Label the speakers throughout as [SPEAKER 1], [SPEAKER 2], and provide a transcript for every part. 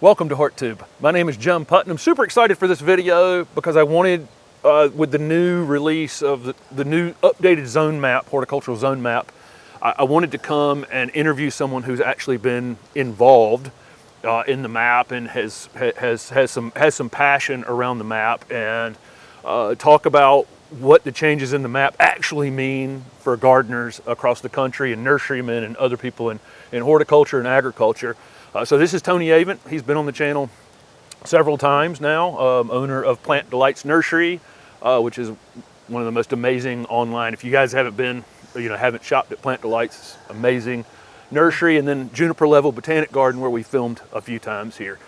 [SPEAKER 1] Welcome to HortTube. My name is John Putnam. I'm super excited for this video because I wanted, with the new release of the new updated zone map, Horticultural Zone Map, I wanted to come and interview someone who's actually been involved in the map and has some passion around the map, and talk about what the changes in the map actually mean for gardeners across the country and nurserymen and other people in horticulture and agriculture. So this is Tony Avent. He's been on the channel several times now, owner of Plant Delights Nursery, which is one of the most amazing online. If you guys haven't been, haven't shopped at Plant Delights, amazing nursery, and then Juniper Level Botanic Garden, where we filmed a few times here.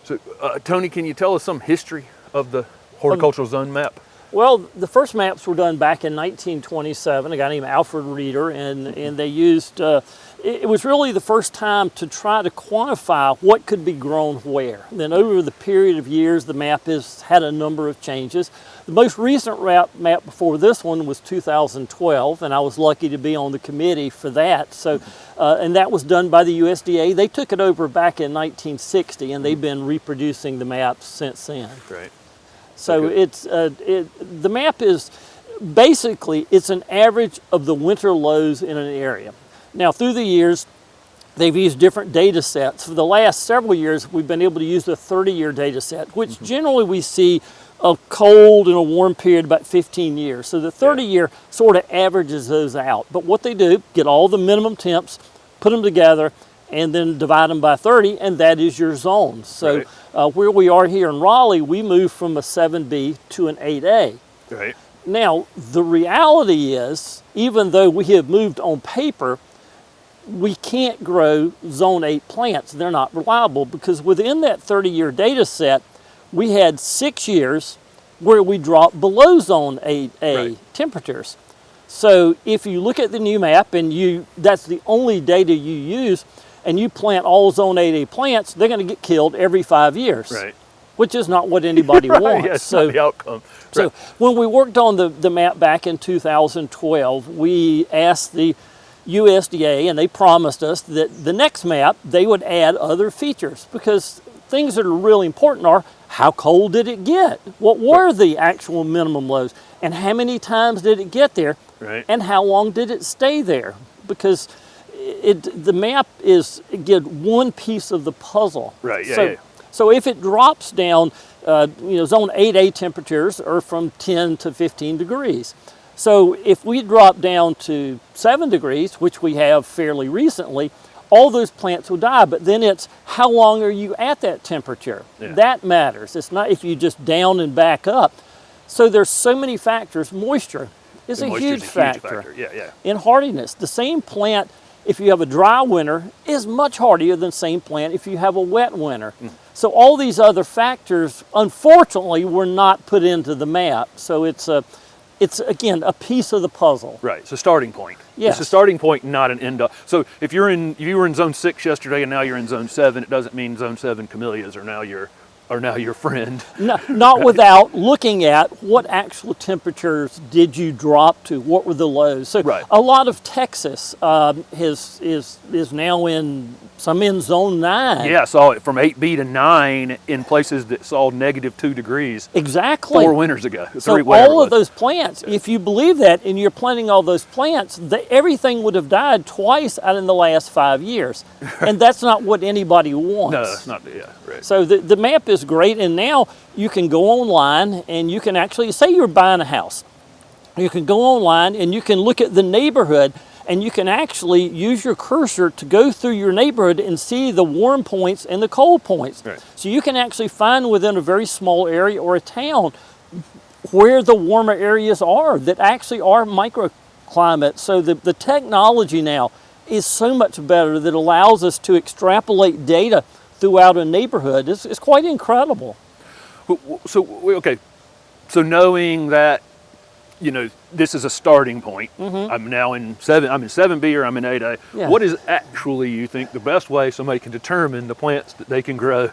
[SPEAKER 1] So Tony, can you tell us some history of the Horticultural Zone Map?
[SPEAKER 2] Well, the first maps were done back in 1927, a guy named Alfred Reeder, and they used, it was really the first time to try to quantify what could be grown where. And then over the period of years, the map has had a number of changes. The most recent map before this one was 2012, and I was lucky to be on the committee for that. So, and that was done by the USDA. They took it over back in 1960, and they've been reproducing the maps since then.
[SPEAKER 1] Great.
[SPEAKER 2] So
[SPEAKER 1] okay.
[SPEAKER 2] it's the map is basically, it's an average of the winter lows in an area. Now through the years, they've used different data sets. For the last several years, we've been able to use the 30-year data set, which generally we see a cold and a warm period about 15 years. So the 30-year sort of averages those out. But what they do, get all the minimum temps, put them together, and then divide them by 30, and that is your zone. So where we are here in Raleigh, we moved from a 7B to an 8A.
[SPEAKER 1] Right.
[SPEAKER 2] Now, the reality is, even though we have moved on paper, we can't grow zone 8 plants. They're not reliable, because within that 30-year data set, we had 6 years where we dropped below zone 8A temperatures. So if you look at the new map and that's the only data you use, and you plant all zone 8A plants, they're going to get killed every 5 years, which is not what anybody wants.
[SPEAKER 1] Yeah, it's not the outcome.
[SPEAKER 2] So when we worked on the map back in 2012, we asked the USDA, and they promised us that the next map, they would add other features, because things that are really important are, how cold did it get? What were the actual minimum lows? And how many times did it get there? And how long did it stay there? Because the map is, again, one piece of the puzzle. So if it drops down, zone 8A temperatures are from 10 to 15 degrees. So if we drop down to 7 degrees, which we have fairly recently, all those plants will die. But then it's, how long are you at that temperature? That matters. It's not if you just down and back up. So there's so many factors. Moisture is a huge factor. In hardiness, the same plant, if you have a dry winter, is much hardier than the same plant if you have a wet winter. So all these other factors, unfortunately, were not put into the map. So it's again, a piece of the puzzle. Right,
[SPEAKER 1] it's a starting point. It's a starting point, not an end up. So if you were in zone 6 yesterday and now you're in zone 7, it doesn't mean zone 7 camellias are now your friend.
[SPEAKER 2] No, not without looking at what actual temperatures did you drop to, what were the lows. So a lot of Texas is now in zone 9.
[SPEAKER 1] Yeah, I saw it from 8B to 9 in places that saw -2 degrees.
[SPEAKER 2] Exactly.
[SPEAKER 1] 4 winters ago.
[SPEAKER 2] So all of those plants, if you believe that and you're planting all those plants, everything would have died twice out in the last 5 years. And that's not what anybody wants.
[SPEAKER 1] No, that's not,
[SPEAKER 2] So the map is great, and now you can go online and you can actually, say you're buying a house, you can go online and you can look at the neighborhood, and you can actually use your cursor to go through your neighborhood and see the warm points and the cold points. So you can actually find within a very small area or a town where the warmer areas are that actually are microclimates. So the technology now is so much better that allows us to extrapolate data throughout a neighborhood. It's quite incredible.
[SPEAKER 1] So knowing that, this is a starting point. I'm now in 7B or I'm in 8A. What is actually, you think, the best way somebody can determine the plants that they can grow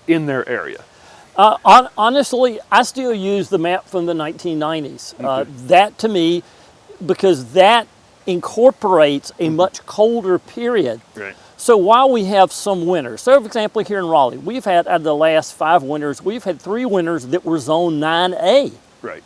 [SPEAKER 1] in their area?
[SPEAKER 2] Honestly, I still use the map from the 1990s. That to me, because that incorporates a much colder period. So while we have some winters, so for example here in Raleigh, we've had out of the last 5 winters, we've had 3 winters that were zone 9A.
[SPEAKER 1] Right.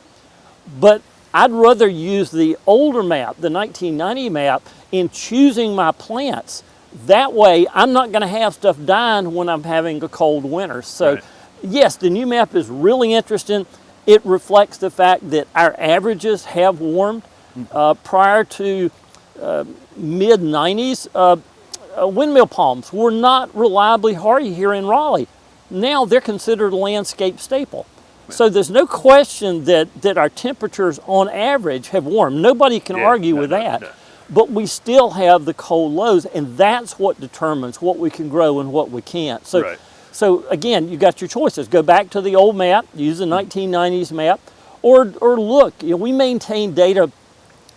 [SPEAKER 2] But I'd rather use the older map, the 1990 map, in choosing my plants. That way, I'm not going to have stuff dying when I'm having a cold winter. So, yes, the new map is really interesting. It reflects the fact that our averages have warmed. Prior to mid-90s, windmill palms were not reliably hardy here in Raleigh. Now they're considered a landscape staple. So there's no question that our temperatures on average have warmed. Nobody can argue with that. No. But we still have the cold lows, and that's what determines what we can grow and what we can't. So, so again, you got your choices. Go back to the old map, use the 1990s map, or look, you know, we maintain data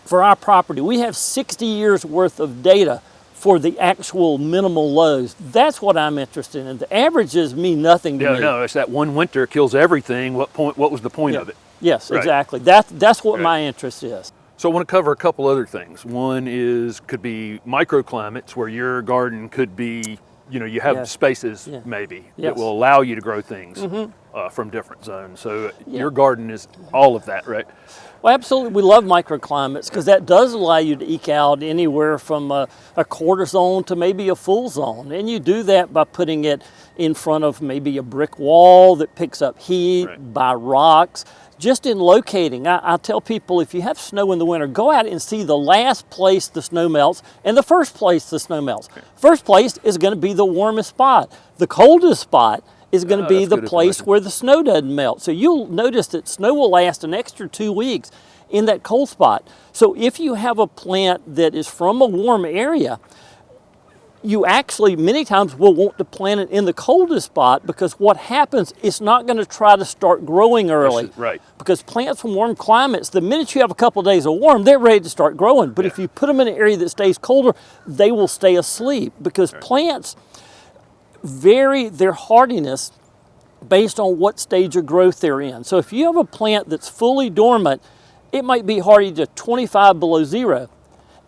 [SPEAKER 2] for our property. We have 60 years worth of data for the actual minimal lows. That's what I'm interested in. The averages mean nothing to me.
[SPEAKER 1] No, it's that one winter kills everything. What was the point of it?
[SPEAKER 2] Yes, exactly. That's what my interest is.
[SPEAKER 1] So I want to cover a couple other things. One could be microclimates, where your garden could be, you know, you have spaces maybe that will allow you to grow things from different zones. So your garden is all of that, right?
[SPEAKER 2] Well, absolutely. We love microclimates because that does allow you to eke out anywhere from a quarter zone to maybe a full zone. And you do that by putting it in front of maybe a brick wall that picks up heat, by rocks. Just in locating, I tell people, if you have snow in the winter, go out and see the last place the snow melts and the first place the snow melts. First place is going to be the warmest spot. The coldest spot is going to be the place where the snow doesn't melt. So you'll notice that snow will last an extra 2 weeks in that cold spot. So if you have a plant that is from a warm area, you actually many times will want to plant it in the coldest spot, because what happens, it's not going to try to start growing early. Because plants from warm climates, the minute you have a couple of days of warm, they're ready to start growing. But if you put them in an area that stays colder, they will stay asleep, because plants vary their hardiness based on what stage of growth they're in. So if you have a plant that's fully dormant, it might be hardy to 25 below zero.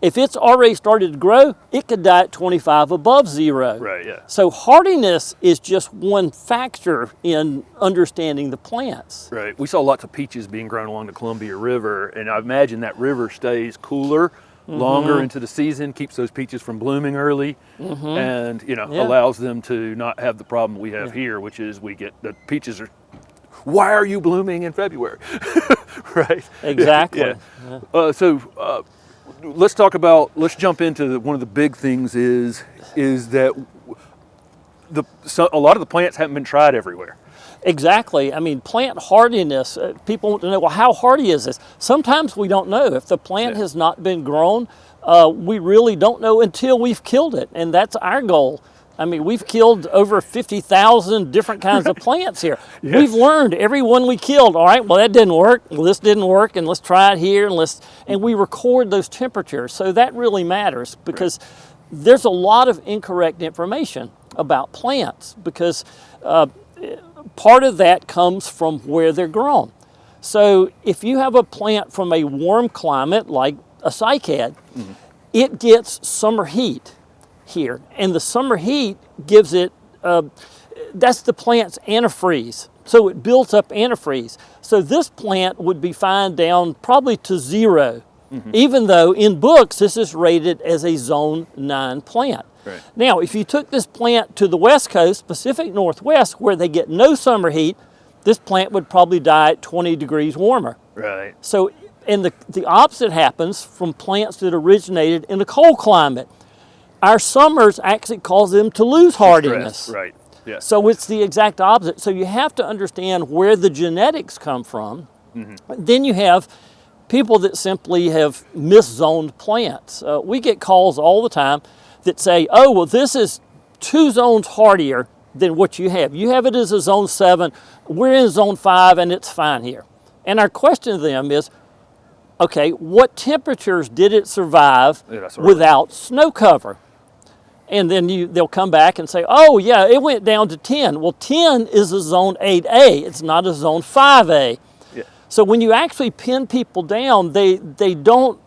[SPEAKER 2] If it's already started to grow, it could die at 25 above zero. So hardiness is just one factor in understanding the plants.
[SPEAKER 1] We saw lots of peaches being grown along the Columbia River, and I imagine that river stays cooler longer into the season, keeps those peaches from blooming early, and allows them to not have the problem we have here, which is we get the peaches are, why are you blooming in February?
[SPEAKER 2] Exactly.
[SPEAKER 1] Let's jump into one of the big things is that a lot of the plants haven't been tried everywhere.
[SPEAKER 2] Exactly. I mean, plant hardiness, people want to know, well, how hardy is this? Sometimes we don't know. If the plant has not been grown, we really don't know until we've killed it, and that's our goal. I mean, we've killed over 50,000 different kinds of plants here. We've learned every one we killed. All right, well, that didn't work. Well, this didn't work, and let's try it here, and we record those temperatures. So that really matters, because there's a lot of incorrect information about plants, because part of that comes from where they're grown. So if you have a plant from a warm climate like a cycad, it gets summer heat here, and the summer heat gives it, that's the plant's antifreeze. So it builds up antifreeze. So this plant would be fine down probably to zero, even though in books this is rated as a zone 9 plant. Now, if you took this plant to the West Coast, Pacific Northwest, where they get no summer heat, this plant would probably die at 20 degrees warmer. So, and the opposite happens from plants that originated in a cold climate. Our summers actually cause them to lose hardiness. So it's the exact opposite. So you have to understand where the genetics come from. Then you have people that simply have miszoned plants. We get calls all the time that say, oh, well, this is 2 zones hardier than what you have. You have it as a zone 7, we're in zone 5, and it's fine here. And our question to them is, okay, what temperatures did it survive without snow cover? And then they'll come back and say, oh, yeah, it went down to 10. Well, 10 is a zone 8A. It's not a zone 5A. So when you actually pin people down, they don't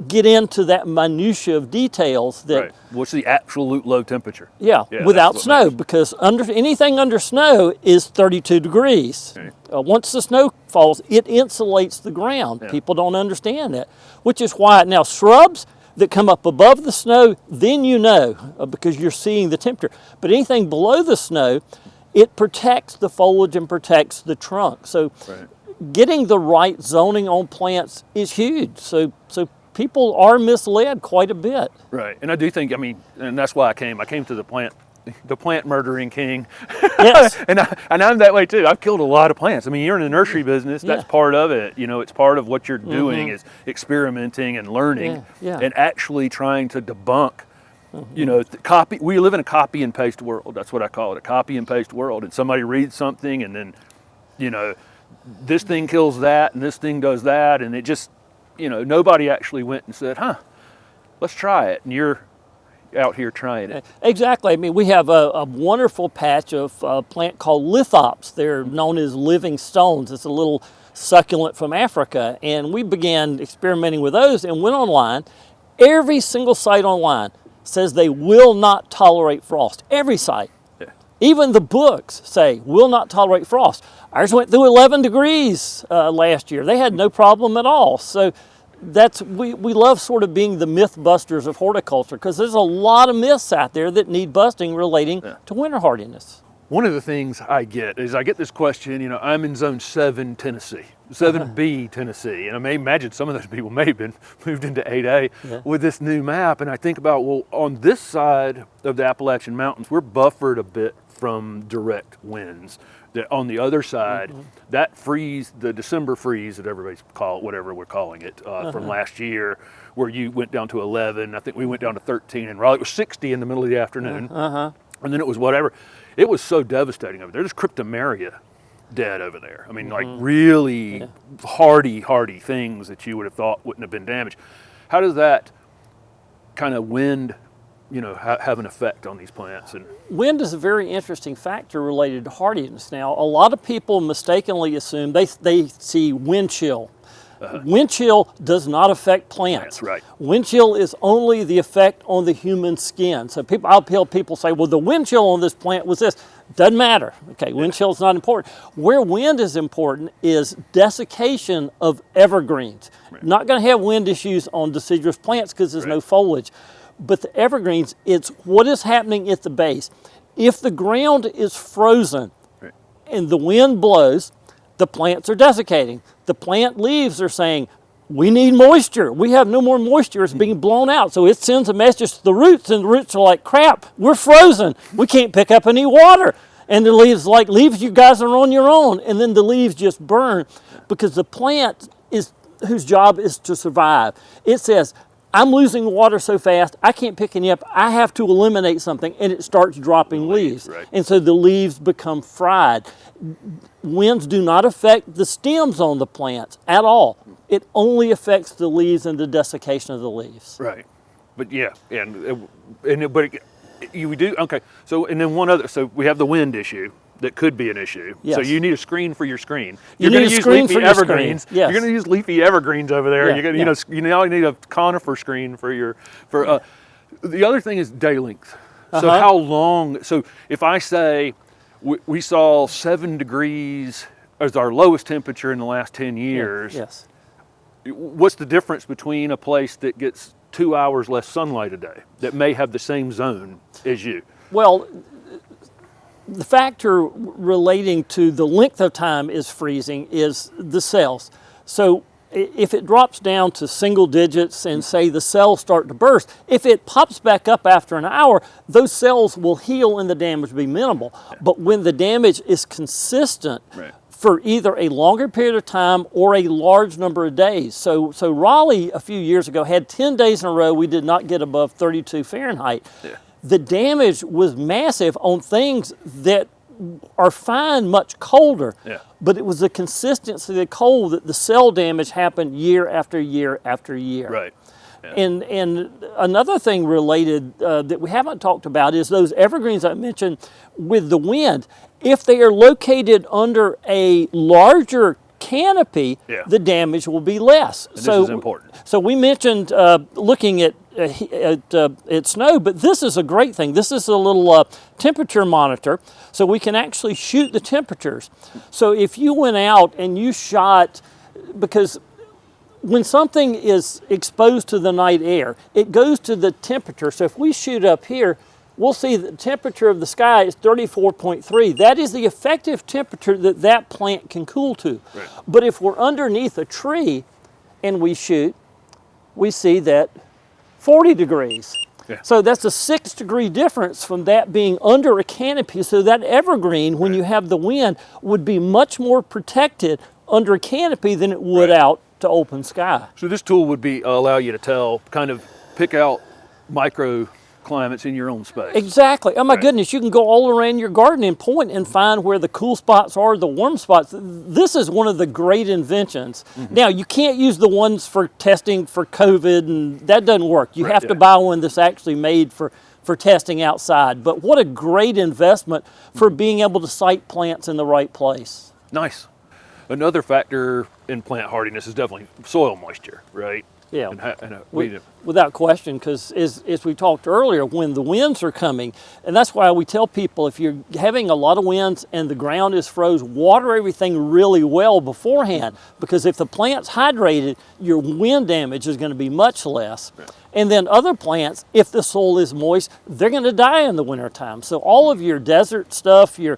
[SPEAKER 2] get into that minutia of details that
[SPEAKER 1] Right. What's the absolute low temperature?
[SPEAKER 2] yeah,
[SPEAKER 1] Yeah,
[SPEAKER 2] without
[SPEAKER 1] that's what
[SPEAKER 2] snow,
[SPEAKER 1] matters.
[SPEAKER 2] because anything under snow is 32 degrees.
[SPEAKER 1] Right.
[SPEAKER 2] Once the snow falls, it insulates the ground.
[SPEAKER 1] Yeah.
[SPEAKER 2] People don't understand that, which is why now shrubs that come up above the snow, then you know, because you're seeing the temperature. But anything below the snow, it protects the foliage and protects the trunk. So
[SPEAKER 1] Right.
[SPEAKER 2] getting the right zoning on plants is huge. So people are misled quite a bit.
[SPEAKER 1] Right. And I do think, I mean, and that's why I came to the plant murdering king.
[SPEAKER 2] Yes.
[SPEAKER 1] and I'm that way too. I've killed a lot of plants. I mean, you're in the nursery business. That's
[SPEAKER 2] Yeah.
[SPEAKER 1] part of it. You know, it's part of what you're doing is experimenting and learning
[SPEAKER 2] Yeah.
[SPEAKER 1] and actually trying to debunk. You know, copy. We live in a copy and paste world. That's what I call it, a copy and paste world. And somebody reads something, and then, you know, this thing kills that, and this thing does that, and it just, you know, nobody actually went and said, "Huh, let's try it." And you're out here trying it.
[SPEAKER 2] Exactly. I mean, we have a wonderful patch of a plant called lithops. They're known as living stones. It's a little succulent from Africa. And we began experimenting with those and went online. Every single site online says they will not tolerate frost. Every site.
[SPEAKER 1] Yeah.
[SPEAKER 2] Even the books say will not tolerate frost. Ours went through 11 degrees last year. They had no problem at all. So we love sort of being the myth busters of horticulture, because there's a lot of myths out there that need busting relating to winter hardiness.
[SPEAKER 1] One of the things I get this question, you know, I'm in zone 7 Tennessee, 7B Tennessee, and I may imagine some of those people may have been moved into 8A with this new map, and I think about, well, on this side of the Appalachian Mountains, we're buffered a bit from direct winds. That on the other side, that freeze, the December freeze that everybody's whatever we're calling it, from last year, where you went down to 11, I think we went down to 13, and Raleigh, it was 60 in the middle of the afternoon, and then it was whatever. It was so devastating over there. There's cryptomeria dead over there. I mean, like really hardy things that you would have thought wouldn't have been damaged. How does that kind of wind, you know, have an effect on these plants? And
[SPEAKER 2] Wind is a very interesting factor related to hardiness. Now, a lot of people mistakenly assume they see wind chill. Wind chill does not affect plants.
[SPEAKER 1] That's right.
[SPEAKER 2] Wind chill is only the effect on the human skin. So I'll hear people say, well, the wind chill on this plant was this. Doesn't matter. Okay, wind chill is not important. Where wind is important is desiccation of evergreens.
[SPEAKER 1] Right.
[SPEAKER 2] Not going to have wind issues on deciduous plants because there's no foliage. But the evergreens, it's what is happening at the base. If the ground is frozen and the wind blows, the plants are desiccating. The plant leaves are saying, we need moisture. We have no more moisture. It's being blown out. So it sends a message to the roots, and the roots are like, crap, we're frozen. We can't pick up any water. And the leaves like, leaves, you guys are on your own. And then the leaves just burn because the plant whose job is to survive. It says, I'm losing water so fast, I can't pick any up. I have to eliminate something, and it starts dropping leaves.
[SPEAKER 1] Right.
[SPEAKER 2] And so the leaves become fried. Winds do not affect the stems on the plants at all. It only affects the leaves and the desiccation of the leaves.
[SPEAKER 1] right, but yeah, we do okay. So and then one other. So we have the wind issue. That could be an issue.
[SPEAKER 2] Yes.
[SPEAKER 1] So you need a screen for your screen.
[SPEAKER 2] You
[SPEAKER 1] You're
[SPEAKER 2] need
[SPEAKER 1] going
[SPEAKER 2] a
[SPEAKER 1] to use
[SPEAKER 2] screen
[SPEAKER 1] leafy
[SPEAKER 2] for your
[SPEAKER 1] evergreens.
[SPEAKER 2] screen. Yes.
[SPEAKER 1] You're going to use leafy evergreens over there.
[SPEAKER 2] Yeah,
[SPEAKER 1] You're going to,
[SPEAKER 2] yeah.
[SPEAKER 1] you now need a conifer screen for your the other thing is day length. So how long? So if I say we saw 7 degrees as our lowest temperature in the last 10 years.
[SPEAKER 2] Yes.
[SPEAKER 1] What's the difference between a place that gets 2 hours less sunlight a day that may have the same zone as you?
[SPEAKER 2] Well, the factor relating to the length of time is freezing is the cells. So if it drops down to single digits and say the cells start to burst, if it pops back up after an hour, those cells will heal and the damage will be minimal. But when the damage is consistent for either a longer period of time or a large number of days. So Raleigh a few years ago had 10 days in a row we did not get above 32 Fahrenheit.
[SPEAKER 1] Yeah.
[SPEAKER 2] The damage was massive on things that are fine much colder, but it was the consistency of the cold that the cell damage happened year after year after year.
[SPEAKER 1] Right. Yeah.
[SPEAKER 2] And another thing related that we haven't talked about is those evergreens I mentioned with the wind. If they are located under a larger canopy,
[SPEAKER 1] Yeah.
[SPEAKER 2] the damage will be less.
[SPEAKER 1] And this is important.
[SPEAKER 2] So we mentioned looking at snow, but this is a great thing. This is a little temperature monitor, so we can actually shoot the temperatures. So if you went out and you shot, because when something is exposed to the night air, it goes to the temperature. So if we shoot up here, we'll see the temperature of the sky is 34.3. That is the effective temperature that that plant can cool to.
[SPEAKER 1] Right.
[SPEAKER 2] But if we're underneath a tree and we shoot, we see that 40 degrees.
[SPEAKER 1] Yeah.
[SPEAKER 2] So that's a 6-degree difference from that being under a canopy. So that evergreen, when you have the wind, would be much more protected under a canopy than it would out to open sky.
[SPEAKER 1] So this tool would be allow you to tell, kind of pick out microclimates in your own space.
[SPEAKER 2] Exactly. Oh my goodness, you can go all around your garden and point and find where the cool spots are, the warm spots. This is one of the great inventions. Now, you can't use the ones for testing for COVID, and that doesn't work. You have to buy one that's actually made for testing outside. But what a great investment for being able to site plants in the right place.
[SPEAKER 1] Nice. Another factor in plant hardiness is definitely soil moisture, right?
[SPEAKER 2] Yeah,
[SPEAKER 1] And
[SPEAKER 2] without question, because as we talked earlier, when the winds are coming, and that's why we tell people if you're having a lot of winds and the ground is froze, water everything really well beforehand, because if the plant's hydrated, your wind damage is going to be much less.
[SPEAKER 1] Right.
[SPEAKER 2] And then other plants, if the soil is moist, they're going to die in the wintertime. So all of your desert stuff, your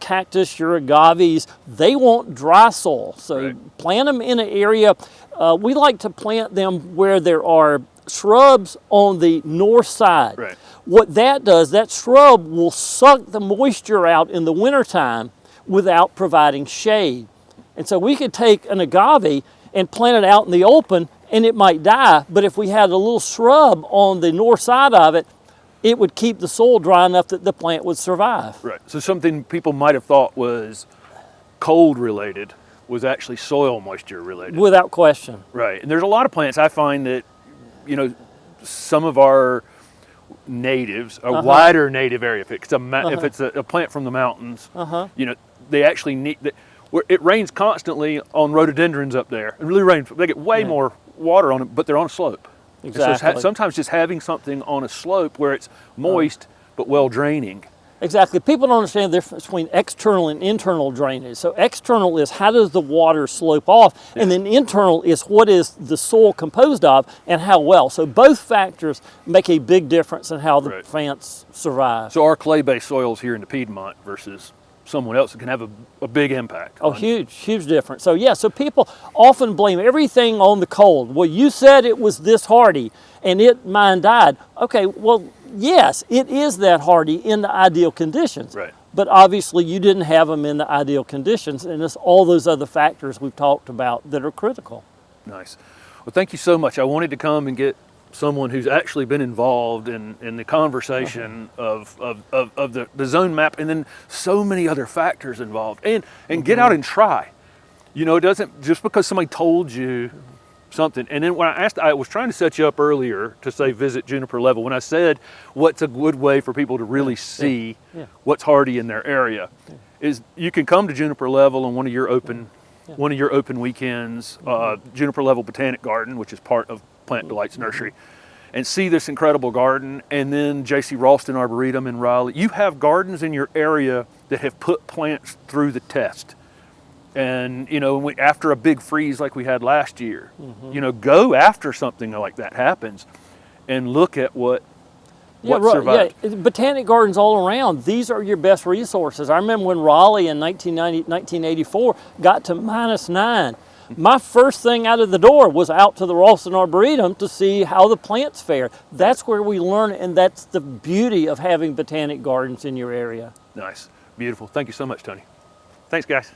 [SPEAKER 2] cactus, your agaves, they want dry soil. So plant them in an area. We like to plant them where there are shrubs on the north side.
[SPEAKER 1] Right.
[SPEAKER 2] What that does, that shrub will suck the moisture out in the wintertime without providing shade. And so we could take an agave and plant it out in the open and it might die, but if we had a little shrub on the north side of it, it would keep the soil dry enough that the plant would survive.
[SPEAKER 1] Right. So something people might have thought was cold related was actually soil moisture related.
[SPEAKER 2] Without question.
[SPEAKER 1] Right. And there's a lot of plants I find that, some of our natives, a wider native area, if it's a plant from the mountains, they actually need, it rains constantly on rhododendrons up there. It really rains. They get way more water on it, but they're on a slope.
[SPEAKER 2] Exactly.
[SPEAKER 1] So sometimes just having something on a slope where it's moist but well draining.
[SPEAKER 2] Exactly. People don't understand the difference between external and internal drainage. So external is how does the water slope off, and then internal is what is the soil composed of and how well. So both factors make a big difference in how the plants survive.
[SPEAKER 1] So our clay-based soils here in the Piedmont versus someone else can have a big impact.
[SPEAKER 2] Oh, huge difference. So yeah, so people often blame everything on the cold. Well, you said it was this hardy and mine died. Okay, well, yes, it is that hardy in the ideal conditions.
[SPEAKER 1] Right.
[SPEAKER 2] But obviously you didn't have them in the ideal conditions, and it's all those other factors we've talked about that are critical.
[SPEAKER 1] Nice. Well, thank you so much. I wanted to come and get someone who's actually been involved in the conversation of the zone map, and then so many other factors involved, and get out and try. It doesn't, just because somebody told you something. And then when I was trying to set you up earlier to say visit Juniper Level, when I said what's a good way for people to really see what's hardy in their area, is you can come to Juniper Level on one of your open weekends, Juniper Level Botanic Garden, which is part of Plant Delights Nursery, and see this incredible garden. And then J.C. Ralston Arboretum in Raleigh. You have gardens in your area that have put plants through the test. And after a big freeze like we had last year, go after something like that happens and look at what survived.
[SPEAKER 2] Yeah, botanic gardens all around. These are your best resources. I remember when Raleigh in 1984 got to -9. My first thing out of the door was out to the Ralston Arboretum to see how the plants fare. That's where we learn, and that's the beauty of having botanic gardens in your area.
[SPEAKER 1] Nice. Beautiful. Thank you so much, Tony. Thanks, guys.